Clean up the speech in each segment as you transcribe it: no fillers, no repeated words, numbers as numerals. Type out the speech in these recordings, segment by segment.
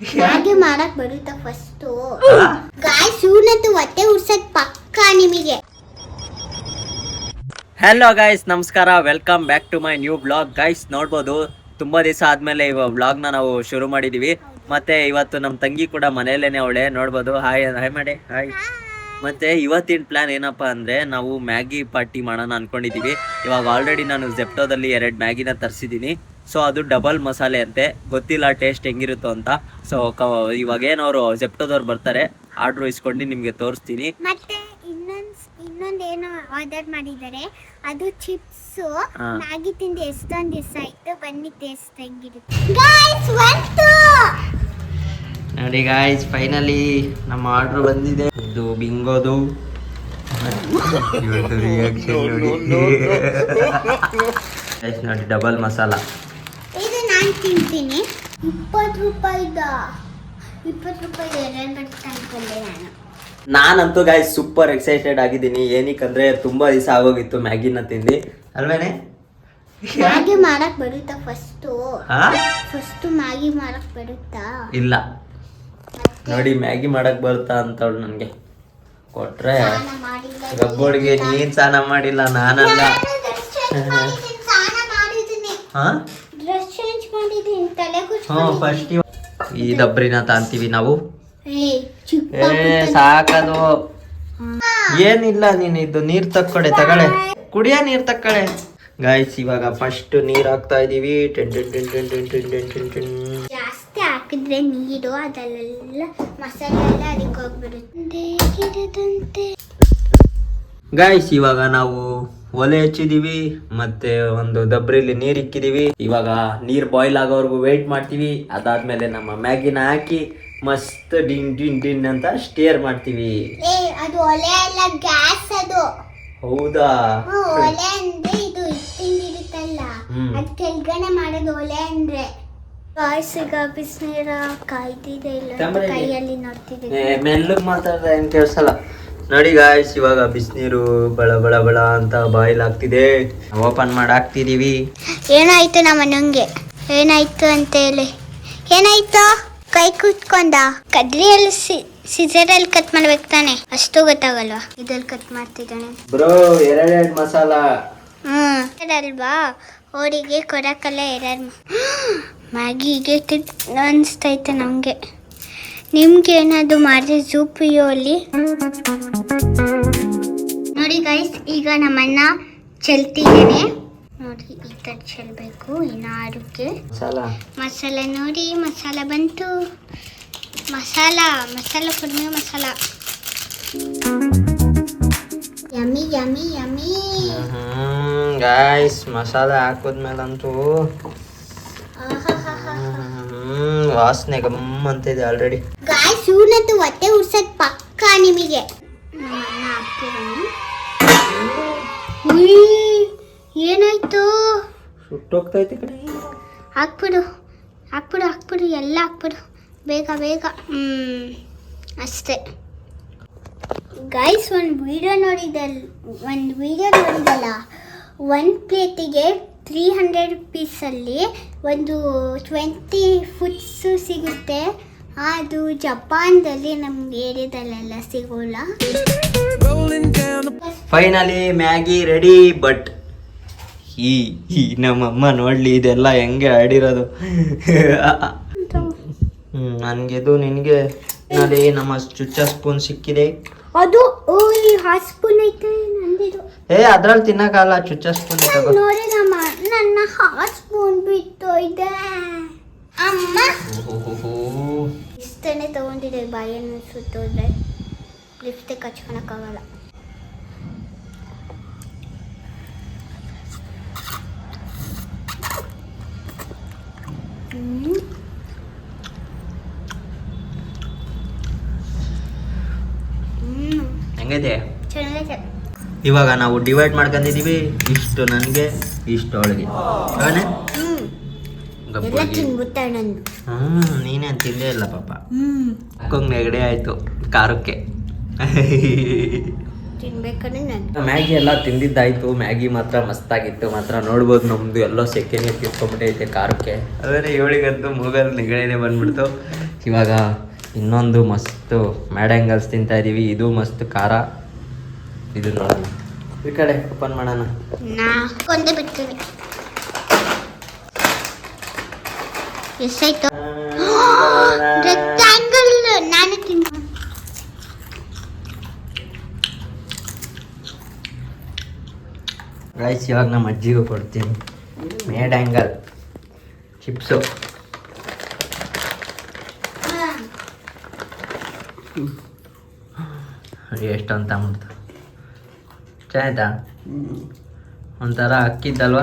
Maggi ಮಾಡಕ್ ಬರುತ್ತಾ first guys ಇವನಂತೂ ಹೊಟ್ಟೆ ಉರ್ಸಕ್ ಪಕ್ಕಾ ನಿಮಗೆ. ಹಲೋ ಗೈಸ್, ನಮಸ್ಕಾರ, welcome back to my new blog. Guys ನೋಡ್ಬೋದು, ತುಂಬಾ ದಿವಸ ಆದ್ಮೇಲೆ ಇವಾಗ ಬ್ಲಾಗ್ನ ನಾವು ಶುರು ಮಾಡಿದೀವಿ. ಮತ್ತೆ ಇವತ್ತು ನಮ್ಮ ತಂಗಿ ಕೂಡ ಮನೆಯಲ್ಲೇನೆ ಅವಳೆ, ನೋಡ್ಬೋದು. ಹಾಯ್ ಮಾಡಿ ಹಾಯ್. ಮತ್ತೆ ಇವತ್ತಿನ ಪ್ಲಾನ್ ಏನಪ್ಪಾ ಅಂದ್ರೆ, ನಾವು ಮ್ಯಾಗಿ ಪಾರ್ಟಿ ಮಾಡೋಣ ಅನ್ಕೊಂಡಿದೀವಿ. ಇವಾಗ ಆಲ್ರೆಡಿ ನಾನು ಜೆಪ್ಟೋದಲ್ಲಿ 2 ಮ್ಯಾಗಿನ ತರಿಸಿದ್ದೀನಿ. ಸೊ ಅದು ಡಬಲ್ ಮಸಾಲೆ ಅಂತೆ, ಗೊತ್ತಿಲ್ಲ ಟೇಸ್ಟ್ ಹೆಂಗಿರುತ್ತೋ ಅಂತ. ಸೊ ಇವಾಗ ಏನವರು ಜೆಪ್ಟೋದವ್ರು ಬರ್ತಾರೆ, ಆರ್ಡ್ರ್ ಇಸ್ಕೊಂಡು ನಿಮ್ಗೆ ತೋರಿಸ್ತೀನಿ. ಮತ್ತೆ ಇನ್ನೊಂದೇನೋ ಆರ್ಡರ್ ಮಾಡಿದ್ದಾರೆ, ಅದು ಚಿಪ್ಸ್. ಮ್ಯಾಗಿ ತಿಂದು ಎಷ್ಟೊಂದು ದಿವಸ ಆಯ್ತು, ಬನ್ನಿ ಟೇಸ್ಟ್ ಹೆಂಗಿರುತ್ತೆ. ನೋಡಿ ಗಾಯ್ಸ್, ಫೈನಲಿ ನಮ್ಮ ಆರ್ಡ್ರ್ ಬಂದಿದೆ. ಇದು ಬಿಂಗೋದು ರಿಯಾಕ್ಷನ್ ನೋಡಿ. ನೋಡಿ ಡಬಲ್ ಮಸಾಲ. ಇದು ನಾನು ತಿಂತೀನಿ. 20 ರೂಪಾಯಿದ 20 ರೂಪಾಯಿ ಎರಡು ಬರುತ್ತೆ ಅನ್ಕೊಂಡೆ ನಾನು. ನಾನಂತೂ ಗಾಯ್ಸ್ ಸೂಪರ್ ಎಕ್ಸೈಟೆಡ್ ಆಗಿದ್ದೀನಿ. ಏನಕ್ಕಂದ್ರೆ ತುಂಬಾ ದಿವಸ ಆಗೋಗಿತ್ತು ಮ್ಯಾಗಿನ ತಿಂದು, ಅಲ್ವೇನೆ? ಮ್ಯಾಗಿ ಮಾಡಕ್ ಬರುತ್ತಾ ಫಸ್ಟ್ ಮ್ಯಾಗಿ ಮಾಡಕ್ ಬರುತ್ತಾ? ಇಲ್ಲ ನೋಡಿ, ಮ್ಯಾಗಿ ಮಾಡಕ್ ಬರುತ್ತಾ ಅಂತ ನನಗೆ ಕೊಟ್ರೆ ಗಬ್ಬೋಳಿಗೆ ನೀನ್ ಸ್ನಾನ ಮಾಡಿಲ್ಲ, ನಾನಲ್ಲ. ಫಸ್ಟ್ ಈ ದಬ್ರಿನ ತಾಂತೀವಿ ನಾವು. ಸಾಕದು ಏನಿಲ್ಲ, ನೀನ್ ಇದು ನೀರ್ ತಕ್ಕೊಡೆ, ತಗಳೆ, ಕುಡಿಯ ನೀರ್ ತಕ್ಕಳೆ. ಗಾಯ್ಸ್ ಇವಾಗ ಫಸ್ಟ್ ನೀರ್ ಹಾಕ್ತಾ ಇದೀವಿ. ಜಾಸ್ತಿ ಹಾಕಿದ್ರೆ ನೀರು ಅದೆಲ್ಲ ಮಸಾಲೆ ಎಲ್ಲ ಅದಕ್ಕೆ ಹೋಗ್ಬಿಡುತ್ತೆ. ಗಾಯ್ಸ್ ಇವಾಗ ನಾವು ಒಲೆ ಹಚ್ಚಿದೀವಿ, ಮತ್ತೆ ಒಂದು ದಬ್ರಿಲಿ ನೀರ್ ಇಕ್ಕಿದೀವಿ. ಇವಾಗ ನೀರ್ ಬಾಯ್ಲ್ ಆಗೋವರೆಗೂ ವೇಟ್ ಮಾಡ್ತೀವಿ. ಅದಾದ್ಮೇಲೆ ನಮ್ಮ ಮ್ಯಾಗಿನ ಹಾಕಿ ಮಸ್ತ್ ಡಿನ್ ಡಿನ್ ಡಿನ್ ಅಂತ ಸ್ಟೇರ್ ಮಾಡ್ತೀವಿ. ಅದು ಒಲೆ ಅಲ್ಲ, ಗ್ಯಾಸ್ ಅದು. ಹೌದಾ? ಒಲೆ ಅಂದ್ರೆ ಇದು ಇಟ್ಟಿರುತ್ತಲ್ಲ, ಅದ್ ಕೆಳಗಡೆ ಮಾಡೋದು ಒಲೆ ಅಂದ್ರೆ. ಈಗ ಬಿಸಿನೀರ ಕಾಯ್ತಿದೆ, ಇಲ್ಲ ಕೈಯಲ್ಲಿ ನೋಡ್ತಿದ್ದೆ. ಮೆಲ್ಲಗ್ ಮಾತಾಡ್ದೆ ಏನ್ ಕೇಳ್ಸಲ್ಲ. ನೋಡಿ ಗಾಯ್ಸ್, ಇವಾಗ ಬಿಸಿನೀರು ಬಳ ಬಳ ಬಳ ಅಂತ ಬಾಯ್ಲ್ ಆಗ್ತಿದೆ. ಓಪನ್ ಮಾಡಿ ಹಾಕ್ತಿದೀವಿ. ಏನಾಯ್ತು ನಮ್ಮ ಅಣ್ಣಂಗೆ? ಏನಾಯ್ತು ಅಂತ ಹೇಳಿ. ಏನಾಯ್ತು? ಕೈ ಕೂತ್ಕೊಂಡ? ಕದ್ರಿಯಲ್ಲಿ ಸಿಸರಲ್ಲಿ ಕಟ್ ಮಾಡ್ಬೇಕು ತಾನೆ, ಅಷ್ಟು ಗೊತ್ತಾಗಲ್ವಾ? ಇದ್ರಲ್ಲಿ ಕಟ್ ಮಾಡ್ತಿದ್ದಾನೆ ಬ್ರೋ. 2 ಮಸಾಲ ಅಲ್ವಾ, ಅವರಿಗೆ ಕೊಡಕ್ಕಲ್ಲ 2 ಮ್ಯಾಗಿಗೆ ಅನಿಸ್ತೈತೆ ನಮಗೆ. ನಿಮ್ಗೆ ಏನಾದ್ರು ಮಾಡಿದ್ರೆ ಜೂಪಿಯೋಲಿ ನೋಡಿ ಗೈಸ್. ಈಗ ನಮ್ಮಣ್ಣ ಚೆಲ್ತಿದ್ದೇನೆ ನೋಡಿ, ಈ ಥರ ಚೆಲ್ಬೇಕು. ಇನ್ನು ಆರೋಗ್ಯ ಮಸಾಲ ನೋಡಿ, ಮಸಾಲ ಬಂತು. ಮಸಾಲ ಕಡಿಮೆ masala. Yummy yummy yummy. Guys masala ಹಾಕಿದ್ಮೇಲಂತೂ ವಾಸನೆ ಗಮ್ಮ ಅಂತಿದೆ ಆಲ್ರೆಡಿ. ಗಾಯ್ಸ್ ಇವನಂತೂ ಹೊಟ್ಟೆ ಉರ್ಸಕ್ ಪಕ್ಕಾ ನಿಮಗೆ. ಏನಾಯ್ತು? ಸುಟ್ಟೋಗ್ತೈತೆ ಕಡೆ. ಹಾಕ್ಬಿಡು ಎಲ್ಲ ಹಾಕ್ಬಿಡು, ಬೇಗ ಬೇಗ. ಅಷ್ಟೇ ಗಾಯ್ಸ್. ಒಂದು ವಿಡಿಯೋ ನೋಡಿದಲ್ಲ, ಒಂದು ಪ್ಲೇಟಿಗೆ 300 ರುಪೀಸಲ್ಲಿ ಒಂದು 20 ಫುಡ್ಸು ಸಿಗುತ್ತೆ. ಅದು ಜಪಾನ್ದಲ್ಲಿ ನಮ್ಗೆ ಏರಿಯಾದಲ್ಲೆಲ್ಲ ಸಿಗೋಲ್ಲ. Finally Maggi ready. ಬಟ್ ಈ ನಮ್ಮಮ್ಮ ನೋಡ್ಲಿ ಇದೆಲ್ಲ ಹೆಂಗೆ ಆಡಿರೋದು. ನನ್ಗೆದು ನಿನ್ಗೆ ನೋಡಿ, ನಮ್ಮ ಚುಚ್ಚ ಸ್ಪೂನ್ ಸಿಕ್ಕಿದೆ. ಅದು ಹಾಟ್ ಸ್ಪೂನ್ ಐತೆ ನಂದಿದು. ಅದ್ರಲ್ಲಿ ತಿನ್ನಕ್ಕಾಗಲ್ಲ, ಚುಚ್ಚ ಸ್ಪೂನ್ ನೋಡಿ ನನ್ನ ಹಾಟ್ ಸ್ಪೂನ್ ಬಿಟ್ಟೋಯ್ದೆ. ಅಮ್ಮ ಇಷ್ಟನೇ ತಗೊಂಡಿದೆ, ಬಾಯನ್ನು ಸುತ್ತೋದ್ರೆ ಲಿಪ್ಸ್ಟಿಕ್ ಹಚ್ಕೊಳಕ್ಕಾಗಲ್ಲ. ಹೆಂಗಿದೆ? ಚೆನ್ನಾಗೈತೆ. ಇವಾಗ ನಾವು ಡಿವೈಡ್ ಮಾಡ್ಕೊಂಡಿದೀವಿ. ಇಷ್ಟು ನನಗೆ, ಇಷ್ಟು ಅವಳಿಗೆ. ನೀನೇನು ತಿಂದೇ ಇಲ್ಲ ಪಾಪ. ಅಕ್ಕೊಂಗ್ ನೆಗಡಿ ಆಯ್ತು ಖಾರಕ್ಕೆ. ಮ್ಯಾಗಿ ಎಲ್ಲ ತಿಂದಿದ್ದಾಯ್ತು. ಮ್ಯಾಗಿ ಮಾತ್ರ ಮಸ್ತಾಗಿತ್ತು ಮಾತ್ರ. ನೋಡ್ಬೋದು ನಮ್ದು ಎಲ್ಲೋ ಸೆಕೆಂಡ್ ಕಿತ್ಕೊಂಡ್ಬಿಟ್ಟೈತೆ ಖಾರಕ್ಕೆ. ಅದೇ ಇವಳಿಗಂತೂ ಮೂಗಲ್ಲಿ ನೆಗಡಿನೇ ಬಂದ್ಬಿಡ್ತು. ಇವಾಗ ಇನ್ನೊಂದು ಮಸ್ತು ಮ್ಯಾಡ್ಯಾಂಗಲ್ಸ್ ತಿಂತಾ ಇದ್ದೀವಿ. ಇದು ಮಸ್ತ್ ಖಾರ. ಇದು ನೋಡೋಣ, ಈ ಕಡೆ ಓಪನ್ ಮಾಡೋಣ. ಕೊಂದೆ ಬಿಡ್ತೀವಿ. ಎಷ್ಟಾಯ್ತು? ರೆಕ್ಟಾಂಗಲ್ ನಾನು ತಿಂತೀನಿ. ರೈಸ್ ಇವಾಗ ನಮ್ಮ ಅಜ್ಜಿಗೂ ಕೊಡ್ತೀನಿ. ಮ್ಯಾಡ್ಯಾಂಗಲ್ ಚಿಪ್ಸು. ಎಷ್ಟು ಅಂತ ಮಾಡ್ತು ಚೆನ್ನಾಯ್ತಾ? ಒಂಥರ ಅಕ್ಕಿದ್ದಲ್ವಾ?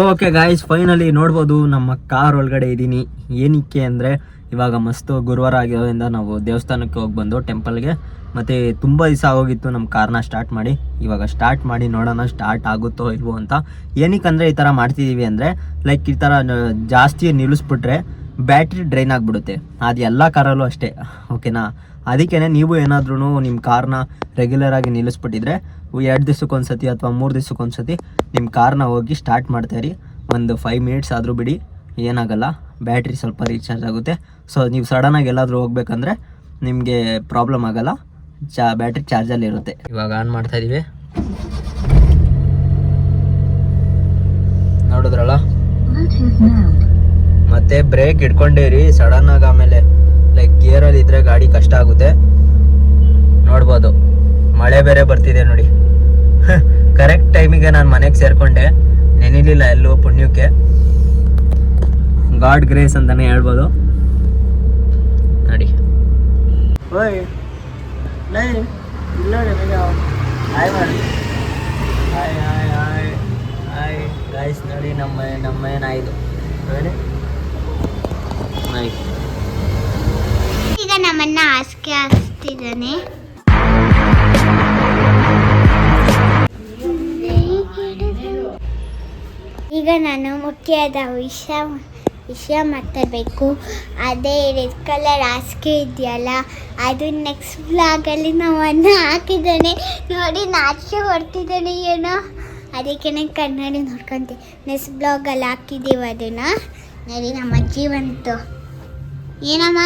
ಓಕೆ ಗಾಯ್ಸ್, ಫೈನಲಿ ನೋಡ್ಬೋದು ನಮ್ಮ ಕಾರ್ ಒಳಗಡೆ ಇದ್ದೀನಿ. ಏನಕ್ಕೆ ಅಂದರೆ ಇವಾಗ ಮಸ್ತು ಗುರುವಾರ ಆಗಿರೋದ್ರಿಂದ ನಾವು ದೇವಸ್ಥಾನಕ್ಕೆ ಹೋಗಿ ಬಂದು ಟೆಂಪಲ್ಗೆ. ಮತ್ತು ತುಂಬ ದಿವಸ ಆಗೋಗಿತ್ತು ನಮ್ಮ ಕಾರ್ನ ಸ್ಟಾರ್ಟ್ ಮಾಡಿ. ಇವಾಗ ಸ್ಟಾರ್ಟ್ ಮಾಡಿ ನೋಡೋಣ ಸ್ಟಾರ್ಟ್ ಆಗುತ್ತೋ ಇಲ್ವೋ ಅಂತ. ಏನಕ್ಕಂದರೆ ಈ ಥರ ಮಾಡ್ತಿದ್ದೀವಿ ಅಂದರೆ ಲೈಕ್ ಈ ಥರ ಜಾಸ್ತಿ ನಿಲ್ಲಿಸ್ಬಿಟ್ರೆ ಬ್ಯಾಟ್ರಿ ಡ್ರೈನ್ ಆಗಿಬಿಡುತ್ತೆ. ಅದು ಎಲ್ಲ ಕಾರಲ್ಲೂ ಅಷ್ಟೇ, ಓಕೆನಾ? ಅದಕ್ಕೇ ನೀವು ಏನಾದ್ರೂ ನಿಮ್ಮ ಕಾರ್ನ ರೆಗ್ಯುಲರಾಗಿ ನಿಲ್ಲಿಸ್ಬಿಟ್ಟಿದ್ರೆ 2 ದಿವ್ಸಕ್ಕೊಂದ್ಸತಿ ಅಥವಾ 3 ದಿವ್ಸಕ್ಕೊಂದ್ಸತಿ ನಿಮ್ಮ ಕಾರ್ನ ಹೋಗಿ ಸ್ಟಾರ್ಟ್ ಮಾಡ್ತಾಯಿರಿ. ಒಂದು 5 ಮಿನಿಟ್ಸ್ ಆದರೂ ಬಿಡಿ, ಏನಾಗಲ್ಲ. ಬ್ಯಾಟ್ರಿ ಸ್ವಲ್ಪ ರೀಚಾರ್ಜ್ ಆಗುತ್ತೆ. ಸೊ ನೀವು ಸಡನ್ನಾಗಿ ಎಲ್ಲಾದರೂ ಹೋಗ್ಬೇಕಂದ್ರೆ ನಿಮಗೆ ಪ್ರಾಬ್ಲಮ್ ಆಗೋಲ್ಲ, ಬ್ಯಾಟ್ರಿ ಚಾರ್ಜಲ್ಲಿ ಇರುತ್ತೆ. ಇವಾಗ ಆನ್ ಮಾಡ್ತಾ ಇದ್ದೀವಿ, ನೋಡಿದ್ರಲ್ಲ? ಮತ್ತೆ ಬ್ರೇಕ್ ಇಟ್ಕೊಂಡಿರಿ ಸಡನ್ನಾಗಿ, ಆಮೇಲೆ ಲೈಕ್ ಗೇರಲ್ಲಿ ಇದ್ರೆ ಗಾಡಿ ಕಷ್ಟ ಆಗುತ್ತೆ. ನೋಡ್ಬೋದು ಮಳೆ ಬೇರೆ ಬರ್ತಿದೆ ನೋಡಿ. ಕರೆಕ್ಟ್ ಟೈಮಿಗೆ ನಾನು ಮನೆಗೆ ಸೇರಿಕೊಂಡೆ, ನೆನಿಲಿಲ್ಲ ಎಲ್ಲೂ ಪುಣ್ಯಕ್ಕೆ. ಗಾಡ್ ಗ್ರೇಸ್ ಅಂತಾನೆ ಹೇಳ್ಬೋದು ನೋಡಿ. ಓಯ್ ಗೈಸ್ ನೋಡಿ, ನಮ್ಮ ಏನಾಯಿತು ನೋಡಿ. ಈಗ ನಮ್ಮನ್ನ ಹಾಸಿಗೆ ಹಾಕ್ತಿದ್ದಾನೆ. ಈಗ ನಾನು ಮುಖ್ಯವಾದ ವಿಷಯ ಮಾತಾಡಬೇಕು. ಅದೇ ರೆಡ್ ಕಲರ್ ಹಾಸಿಗೆ ಇದೆಯಲ್ಲ, ಅದು ನೆಕ್ಸ್ಟ್ ಬ್ಲಾಗಲ್ಲಿ ನಮ್ಮನ್ನ ಹಾಕಿದ್ದಾನೆ ನೋಡಿ. ನಾಚಿಕೆ ಹೊಡ್ತಿದ್ದಾನೆ ಏನೋ, ಅದಕ್ಕೆ ಕನ್ನಡಿ ನೋಡ್ಕೊಂತೀವಿ. ನೆಕ್ಸ್ಟ್ ಬ್ಲಾಗಲ್ಲಿ ಹಾಕಿದ್ದೀವಿ ಅದನ್ನು ನೋಡಿ. ನಮ್ಮ ಅಜ್ಜಿ ಬಂತು. ಏನಮ್ಮ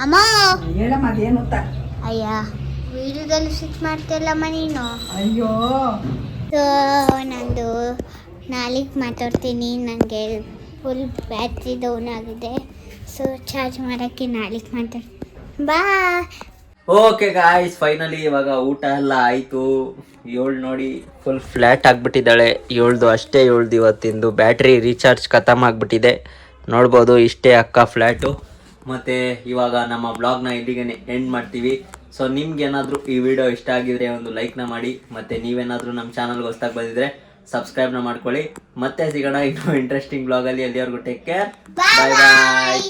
ಅಮ್ಮ ಹೇಳಮ್ಮ, ಅದೇನು ಅಯ್ಯ ವೀಡಿಯೋದಲ್ಲಿ ಸ್ವಿಚ್ ಮಾಡ್ತಿಲ್ಲಮ್ಮ ನೀನು. ಅಯ್ಯೋ, ಸೊ ನಂದು ನಾಳೆಗೆ ಮಾತಾಡ್ತೀನಿ. ನನಗೆ ಫುಲ್ ಬ್ಯಾಟ್ರಿ ಡೌನ್ ಆಗಿದೆ. ಸೊ ಚಾರ್ಜ್ ಮಾಡೋಕ್ಕೆ ನಾಳೆಗೆ ಮಾತಾಡ್ತೀನಿ. ಬಾಯ್. ಓಕೆ ಗಾಯ್ಸ್, ಫೈನಲಿ ಇವಾಗ ಊಟ ಎಲ್ಲ ಆಯಿತು. 7 ನೋಡಿ ಫುಲ್ ಫ್ಲ್ಯಾಟ್ ಆಗಿಬಿಟ್ಟಿದ್ದಾಳೆ. 7 ಅಷ್ಟೇ 7 ಇವತ್ತಿಂದು ಬ್ಯಾಟ್ರಿ ರೀಚಾರ್ಜ್ ಖತಮ್ ಆಗಿಬಿಟ್ಟಿದೆ. ನೋಡ್ಬೋದು ಇಷ್ಟೇ ಅಕ್ಕ ಫ್ಲ್ಯಾಟು. ಮತ್ತು ಇವಾಗ ನಮ್ಮ ಬ್ಲಾಗ್ನ ಇಲ್ಲಿಗೆ ಎಂಡ್ ಮಾಡ್ತೀವಿ. ಸೊ ನಿಮ್ಗೆ ಏನಾದರೂ ಈ ವಿಡಿಯೋ ಇಷ್ಟ ಆಗಿದ್ರೆ ಒಂದು ಲೈಕ್ನ ಮಾಡಿ. ಮತ್ತು ನೀವೇನಾದರೂ ನಮ್ಮ ಚಾನಲ್ಗೆ ಹೊಸ್ದಾಗಿ ಬಂದಿದ್ರೆ ಸಬ್ಸ್ಕ್ರೈಬ್ನ ಮಾಡ್ಕೊಳ್ಳಿ. ಮತ್ತೆ ಸಿಗೋಣ ಇನ್ನೂ ಇಂಟ್ರೆಸ್ಟಿಂಗ್ ಬ್ಲಾಗಲ್ಲಿ. ಎಲ್ಲಿವರೆಗೂ ಟೇಕ್ ಕೇರ್, ಬಾಯ್ ಬಾಯ್.